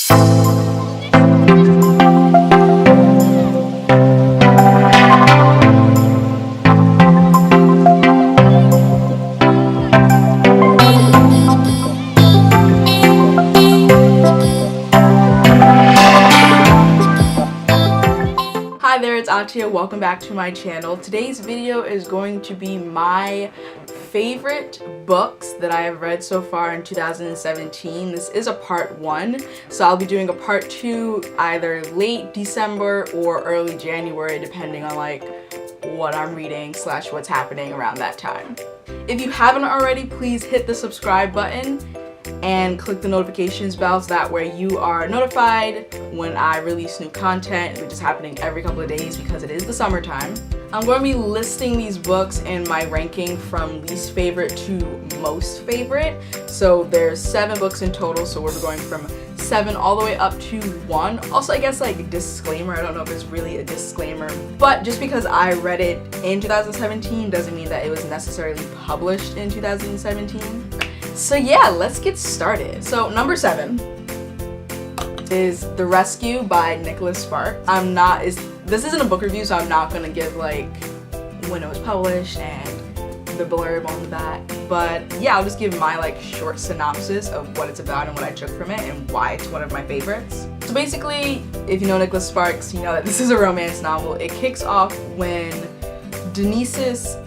Hi there, it's Angie. Welcome back to my channel. Today's video is going to be my favorite books that I have read so far in 2017. This is a part 1, so I'll be doing a part 2 either late December or early January, depending on like what I'm reading / what's happening around that time. If you haven't already, please hit the subscribe button and click the notifications bell so that way you are notified when I release new content, which is happening every couple of days because it is the summertime. I'm going to be listing these books in my ranking from least favorite to most favorite. So there's 7 books in total, so we're going from 7 all the way up to 1. Also, I guess like disclaimer, I don't know if it's really a disclaimer, but just because I read it in 2017 doesn't mean that it was necessarily published in 2017. So yeah, let's get started. So number 7 is The Rescue by Nicholas Sparks. This isn't a book review, so I'm not gonna give like when it was published and the blurb on the back. But yeah, I'll just give my like short synopsis of what it's about and what I took from it and why it's one of my favorites. So basically, if you know Nicholas Sparks, you know that this is a romance novel. It kicks off when Denise's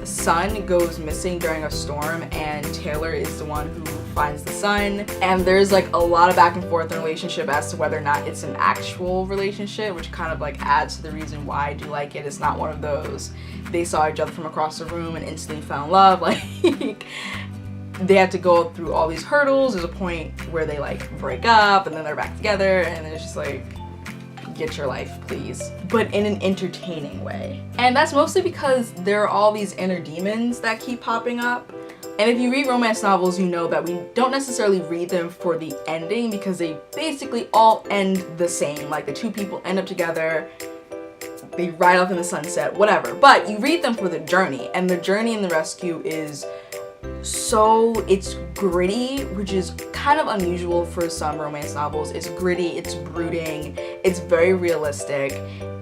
son goes missing during a storm, and Taylor is the one who finds the son, and there's like a lot of back and forth in the relationship as to whether or not it's an actual relationship, which kind of like adds to the reason why I do like it. It's not one of those they saw each other from across the room and instantly fell in love. Like they had to go through all these hurdles. There's a point where they like break up and then they're back together, and it's just like, get your life, please. But in an entertaining way. And that's mostly because there are all these inner demons that keep popping up. And if you read romance novels, you know that we don't necessarily read them for the ending because they basically all end the same. Like the two people end up together, they ride off in the sunset, whatever. But you read them for the journey, and the journey in The Rescue is it's gritty, which is kind of unusual for some romance novels. It's gritty, it's brooding, it's very realistic,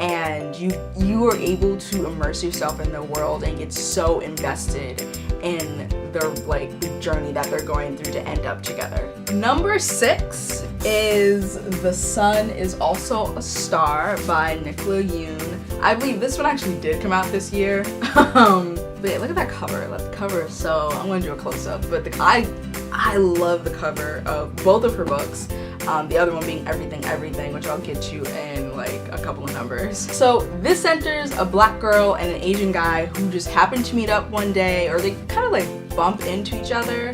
and you are able to immerse yourself in the world and get so invested in the journey that they're going through to end up together. Number 6 is The Sun Is Also a Star by Nicola Yoon. I believe this one actually did come out this year. But yeah, look at that cover. That cover is so, I'm gonna do a close-up, but I love the cover of both of her books. The other one being Everything, which I'll get to in like a couple of numbers. So this centers a black girl and an Asian guy who just happen to meet up one day, or they kind of like bump into each other.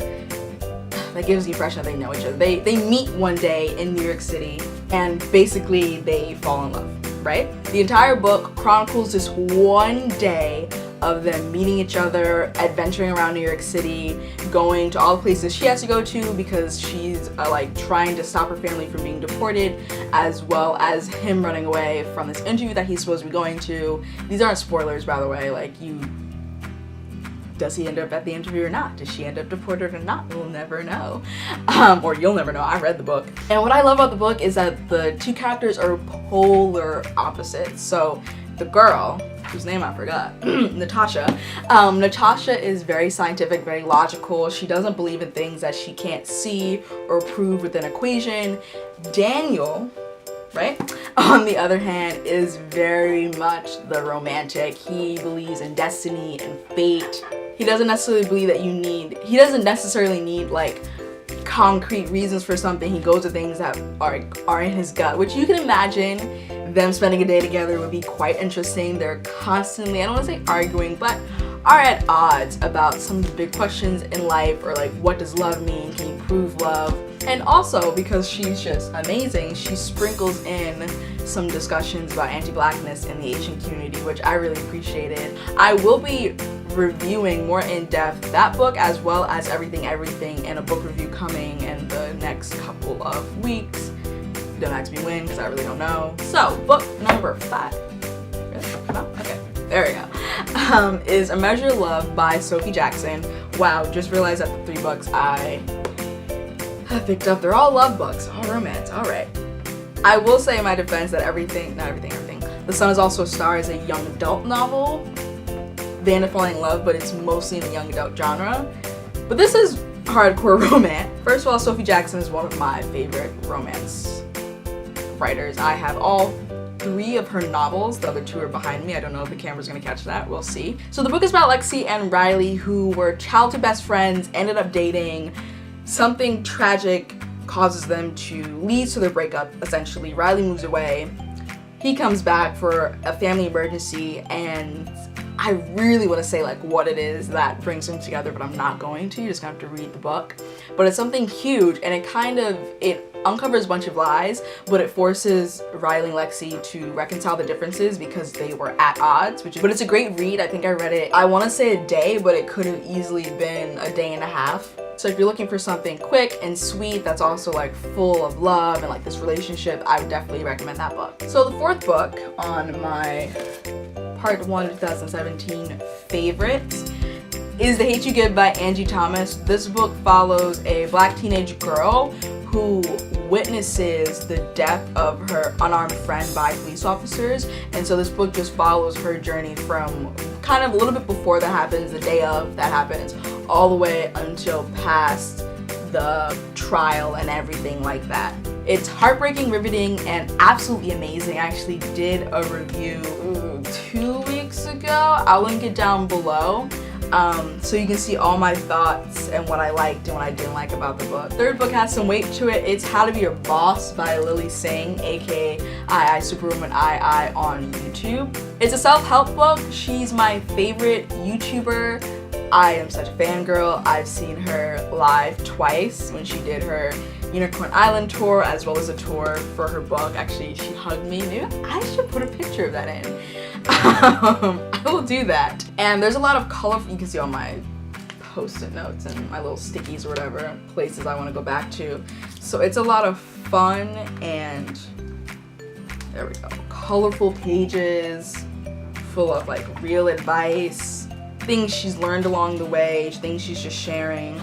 That gives the impression that they know each other. They meet one day in New York City, and basically they fall in love, right? The entire book chronicles this one day of them meeting each other, adventuring around New York City, going to all the places she has to go to because she's like trying to stop her family from being deported, as well as him running away from this interview that he's supposed to be going to. These aren't spoilers, by the way. Like, does he end up at the interview or not? Does she end up deported or not? We'll never know. Or you'll never know. I read the book. And what I love about the book is that the two characters are polar opposites. So the girl, whose name I forgot, Natasha. Natasha is very scientific, very logical. She doesn't believe in things that she can't see or prove with an equation. Daniel, right, on the other hand, is very much the romantic. He believes in destiny and fate. He doesn't necessarily believe that he doesn't necessarily need like concrete reasons for something. He goes to things that are in his gut, which you can imagine them spending a day together would be quite interesting. They're constantly, I don't want to say arguing, but are at odds about some of the big questions in life, or like, what does love mean? Can you prove love? And also, because she's just amazing, she sprinkles in some discussions about anti-blackness in the Asian community, which I really appreciated. I will be reviewing more in depth that book as well as Everything in a book review coming in the next couple of weeks. Don't ask me when, because I really don't know. So, book number 5. Really? No? Okay, there we go. Is A Measure of Love by Sophie Jackson. Wow, just realized that the 3 books I I picked up. They're all love books, all romance, all right. I will say in my defense that everything. The Sun is Also a Star is a young adult novel. Vanda Falling in Love, but it's mostly in the young adult genre. But this is hardcore romance. First of all, Sophie Jackson is one of my favorite romance writers. I have all 3 of her novels. The other 2 are behind me. I don't know if the camera's gonna catch that. We'll see. So the book is about Lexi and Riley, who were childhood best friends, ended up dating. Something tragic causes them to lead to their breakup, essentially. Riley moves away. He comes back for a family emergency, and I really want to say like what it is that brings them together, but I'm not going to. You're just gonna have to read the book. But it's something huge, and it uncovers a bunch of lies, but it forces Riley and Lexi to reconcile the differences because they were at odds. But it's a great read. I think I read it, I want to say a day, but it could have easily been a day and a half. So if you're looking for something quick and sweet that's also like full of love and like this relationship, I would definitely recommend that book. So the 4th book on my Part 1 2017 favorites is The Hate You Give by Angie Thomas. This book follows a Black teenage girl who witnesses the death of her unarmed friend by police officers, and so this book just follows her journey from kind of a little bit before that happens, the day of that happens, all the way until past the trial and everything like that. It's heartbreaking, riveting, and absolutely amazing. I actually did a review 2 weeks ago. I'll link it down below. So you can see all my thoughts and what I liked and what I didn't like about the book. 3rd book has some weight to it. It's How to Be Your Boss by Lily Singh, aka Superwoman II on YouTube. It's a self-help book. She's my favorite YouTuber. I am such a fangirl. I've seen her live twice when she did her Unicorn Island tour, as well as a tour for her book. Actually, she hugged me. Maybe I should put a picture of that in. I will do that. And there's a lot of colorful, you can see all my post-it notes and my little stickies or whatever, places I want to go back to. So it's a lot of fun and, there we go, colorful pages full of like real advice, things she's learned along the way, things she's just sharing.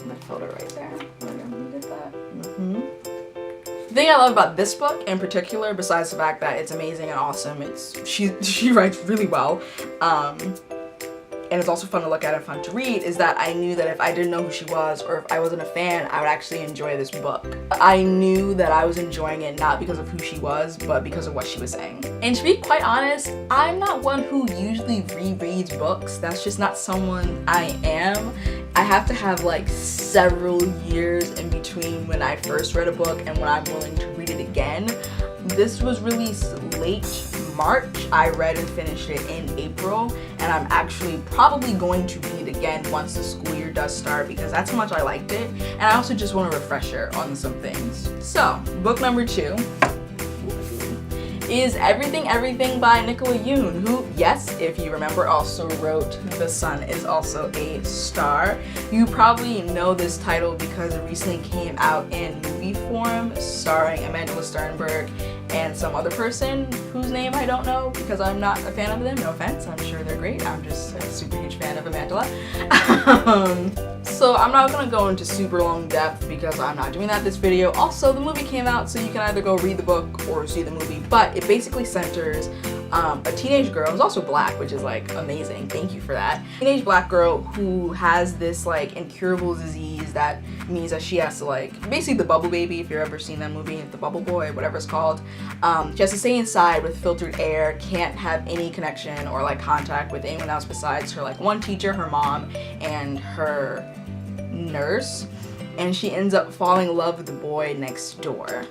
My photo right there. The thing I love about this book in particular, besides the fact that it's amazing and awesome, she writes really well, and it's also fun to look at and fun to read, is that I knew that if I didn't know who she was or if I wasn't a fan, I would actually enjoy this book. I knew that I was enjoying it not because of who she was, but because of what she was saying. And to be quite honest, I'm not one who usually rereads books. That's just not someone I am. I have to have like several years in between when I first read a book and when I'm willing to read it again. This was released late March. I read and finished it in April, and I'm actually probably going to read it again once the school year does start because that's how much I liked it, and I also just want a refresher on some things. So, book number 2 is Everything Everything by Nicola Yoon, who, yes, if you remember, also wrote The Sun Is Also a Star. You probably know this title because it recently came out in movie form, starring Amanda Sternberg and some other person whose name I don't know because I'm not a fan of them. No offense, I'm sure they're great. I'm just a super huge fan of Amanda. So I'm not gonna go into super long depth because I'm not doing that this video. Also, the movie came out, so you can either go read the book or see the movie, but it basically centers a teenage girl who's also black, which is like amazing. Thank you for that. Teenage black girl who has this like incurable disease that means that she has to like, basically the bubble baby, if you've ever seen that movie, the bubble boy, whatever it's called. She has to stay inside with filtered air, can't have any connection or like contact with anyone else besides her like one teacher, her mom, and her nurse. And she ends up falling in love with the boy next door.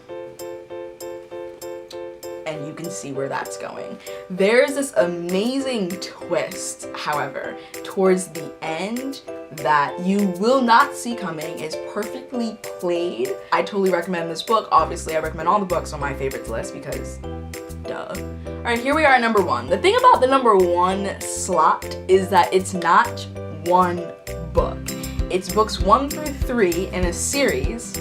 And you can see where that's going. There's this amazing twist, however, towards the end that you will not see coming. It's perfectly played. I totally recommend this book. Obviously, I recommend all the books on my favorites list because duh. Alright, here we are at number 1. The thing about the number 1 slot is that it's not one book. It's books 1 through 3 in a series.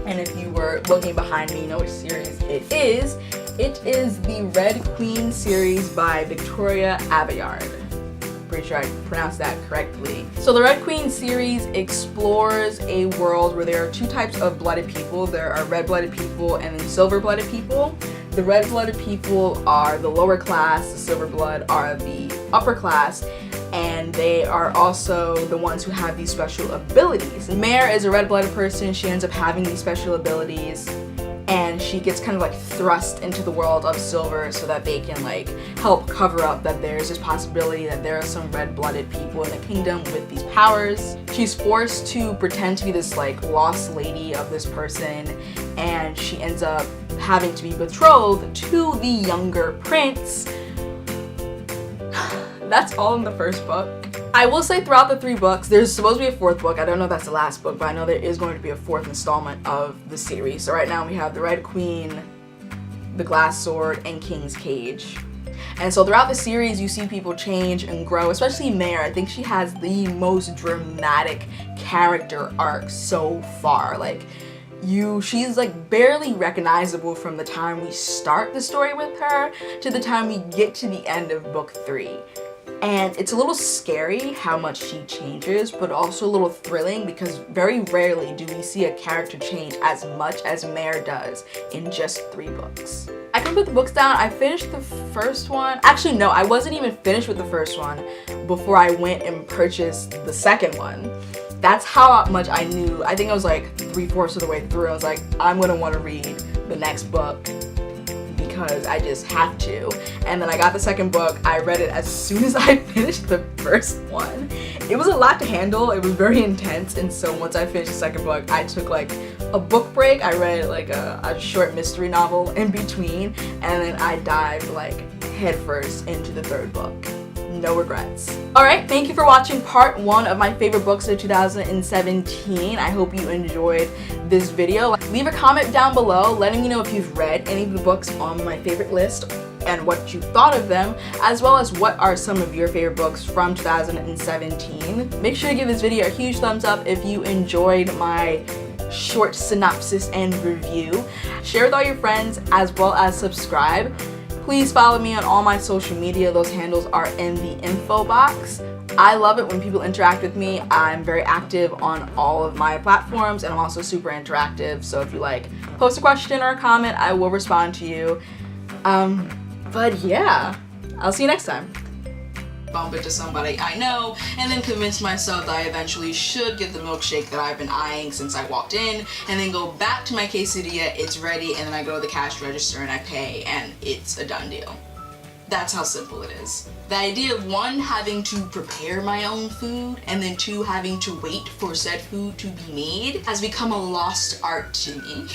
And if you were looking behind me, you know which series it is. It is the Red Queen series by Victoria Aveyard. pretty sure I pronounced that correctly. So the Red Queen series explores a world where there are two types of blooded people. There are red-blooded people and then silver-blooded people. The red-blooded people are the lower class, the silver blood are the upper class, and they are also the ones who have these special abilities. Mare is a red-blooded person. She ends up having these special abilities, and she gets kind of like thrust into the world of silver so that they can like help cover up that there's this possibility that there are some red-blooded people in the kingdom with these powers. She's forced to pretend to be this like lost lady of this person, and she ends up having to be betrothed to the younger prince. That's all in the first book. I will say throughout the 3 books, there's supposed to be a 4th book. I don't know if that's the last book, but I know there is going to be a 4th installment of the series. So right now we have the Red Queen, the Glass Sword, and King's Cage. And so throughout the series, you see people change and grow, especially Mare. I think she has the most dramatic character arc so far. Like, she's like barely recognizable from the time we start the story with her to the time we get to the end of book 3. And it's a little scary how much she changes, but also a little thrilling because very rarely do we see a character change as much as Mare does in just 3 books. I can put the books down. I finished the first one. Actually, no, I wasn't even finished with the first one before I went and purchased the second one. That's how much I knew. I think I was like 3/4 of the way through. I was like, I'm gonna want to read the next book because I just have to. And then I got the second book. I read it as soon as I finished the first one. It was a lot to handle. It was very intense. And so once I finished the second book, I took like a book break. I read like a short mystery novel in between. And then I dived like headfirst into the 3rd book. No regrets. Alright, thank you for watching part 1 of my favorite books of 2017. I hope you enjoyed this video. Leave a comment down below letting me know if you've read any of the books on my favorite list and what you thought of them, as well as what are some of your favorite books from 2017. Make sure to give this video a huge thumbs up if you enjoyed my short synopsis and review. Share with all your friends as well as subscribe. Please follow me on all my social media. Those handles are in the info box. I love it when people interact with me. I'm very active on all of my platforms, and I'm also super interactive. So if you like post a question or a comment, I will respond to you. But yeah, I'll see you next time. Bump into somebody I know, and then convince myself that I eventually should get the milkshake that I've been eyeing since I walked in, and then go back to my quesadilla, it's ready, and then I go to the cash register and I pay, and it's a done deal. That's how simple it is. The idea of 1, having to prepare my own food, and then 2, having to wait for said food to be made has become a lost art to me.